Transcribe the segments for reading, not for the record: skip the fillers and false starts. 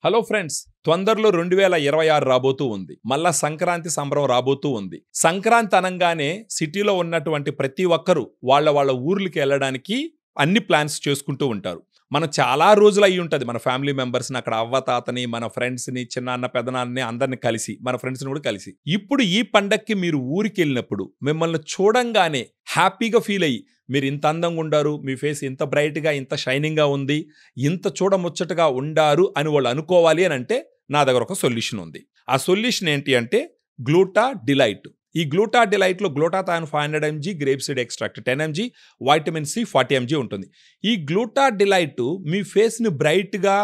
Hello friends, తొందరలో 2026 రాబోతూ ఉంది. మళ్ళా సంక్రాంతి సంబరం రాబోతూ ఉంది. సంక్రాంతి అనంగానే సిటీలో ఉన్నటువంటి ప్రతి ఒక్కరూ వాళ్ళ ఊర్లకి వెళ్ళడానికి అన్ని ప్లాన్స్ చేసుకుంటూ ఉంటారు. మనం చాలా రోజులు అయ్యి ఉంటుంది మన ఫ్యామిలీ మెంబర్స్ని అక్కడ అవ్వ తాతని, మన ఫ్రెండ్స్ని, చిన్నాన్న పెదనాన్నని అందరిని కలిసి, మన ఫ్రెండ్స్ని కూడా కలిసి. ఇప్పుడు ఈ పండక్కి మీరు ఊరికి వెళ్ళినప్పుడు మిమ్మల్ని చూడంగానే హ్యాపీగా ఫీల్ అయ్యి, మీరు ఇంత అందంగా ఉండారు, మీ ఫేస్ ఇంత బ్రైట్గా, ఇంత షైనింగ్గా ఉంది, ఇంత చూడముచ్చటగా ఉండారు అని వాళ్ళు అనుకోవాలి అని అంటే నా దగ్గర ఒక సొల్యూషన్ ఉంది. ఆ సొల్యూషన్ ఏంటి అంటే గ్లూటా డిలైట్. ఈ గ్లూటా డిలైట్లో glutathione 500 mg, grape seed extract 10 mg, vitamin C 40 mg ఉంటుంది. ఈ గ్లూటా డిలైట్ మీ ఫేస్ని బ్రైట్గా,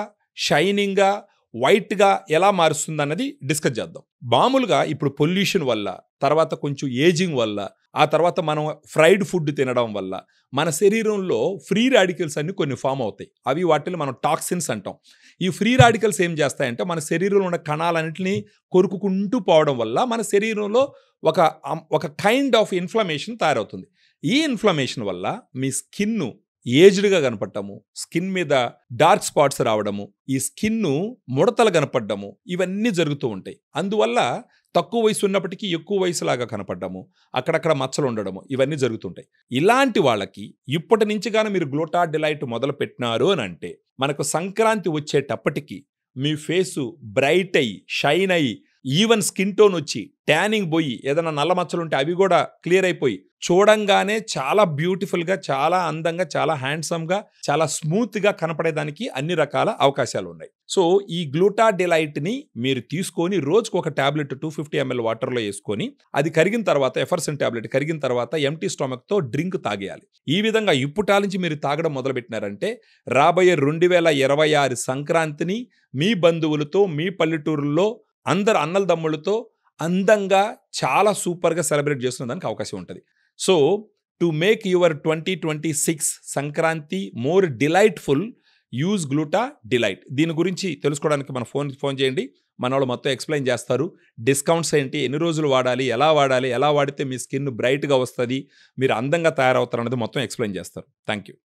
షైనింగ్గా, వైట్గా ఎలా మారుస్తుంది అన్నది డిస్కస్ చేద్దాం. మామూలుగా ఇప్పుడు పొల్యూషన్ వల్ల, తర్వాత కొంచెం ఏజింగ్ వల్ల, ఆ తర్వాత మనం ఫ్రైడ్ ఫుడ్ తినడం వల్ల మన శరీరంలో ఫ్రీ రాడికల్స్ అన్ని కొన్ని ఫామ్ అవుతాయి. అవి వాటిని మనం టాక్సిన్స్ అంటాం. ఈ ఫ్రీ రాడికల్స్ ఏం చేస్తాయంటే మన శరీరంలో ఉన్న కణాలన్నింటినీ కొరుకుకుంటూ పోవడం వల్ల మన శరీరంలో ఒక కైండ్ ఆఫ్ ఇన్ఫ్లమేషన్ తయారవుతుంది. ఈ ఇన్ఫ్లమేషన్ వల్ల మీ స్కిన్ను ఏజ్డ్గా కనపడటము, స్కిన్ మీద డార్క్ స్పాట్స్ రావడము, ఈ స్కిన్ను ముడతలు కనపడము, ఇవన్నీ జరుగుతూ ఉంటాయి. అందువల్ల తక్కువ వయసు ఉన్నప్పటికీ ఎక్కువ వయసులాగా కనపడము, అక్కడక్కడ మచ్చలు ఉండడము, ఇవన్నీ జరుగుతుంటాయి. ఇలాంటి వాళ్ళకి ఇప్పటి నుంచి కానీ మీరు గ్లూటా డిలైట్ మొదలు పెట్టినారు అని అంటే మనకు సంక్రాంతి వచ్చేటప్పటికి మీ ఫేసు బ్రైట్ అయ్యి, షైన్ అయ్యి, ఈవెన్ స్కిన్ టోన్ వచ్చి, ట్యానింగ్ పోయి, ఏదైనా నల్ల మచ్చలు ఉంటే అవి కూడా క్లియర్ అయిపోయి, చూడంగానే చాలా బ్యూటిఫుల్గా, చాలా అందంగా, చాలా హ్యాండ్సమ్గా, చాలా స్మూత్గా కనపడేదానికి అన్ని రకాల అవకాశాలు ఉన్నాయి. సో ఈ గ్లూటా డిలైట్ని మీరు తీసుకొని రోజుకు ఒక టాబ్లెట్ 250 ml వాటర్లో వేసుకొని, అది కరిగిన తర్వాత, ఎఫర్సన్ టాబ్లెట్ కరిగిన తర్వాత ఎంటీ స్టొమక్తో డ్రింక్ తాగేయాలి. ఈ విధంగా ఇప్పటి నుంచి మీరు తాగడం మొదలుపెట్టినారంటే రాబోయే 2026 సంక్రాంతిని మీ బంధువులతో, మీ పల్లెటూరులో అందరు అన్నల దమ్ములతో అందంగా, చాలా సూపర్గా సెలబ్రేట్ చేసుకునే దానికి అవకాశం ఉంటుంది. So to make your 2026 Sankranti more delightful, use Gluta Delight. దీని గురించి తెలుసుకోవడానికి మన ఫోన్ చేయండి. మన వాళ్ళు మొత్తం ఎక్స్ప్లెయిన్ చేస్తారు. డిస్కౌంట్స్ ఏంటి, ఎన్ని రోజులు వాడాలి, ఎలా వాడితే మీ స్కిన్ బ్రైట్గా వస్తుంది, మీరు అందంగా తయారవుతారు అనేది మొత్తం ఎక్స్ప్లెయిన్ చేస్తారు. Thank you.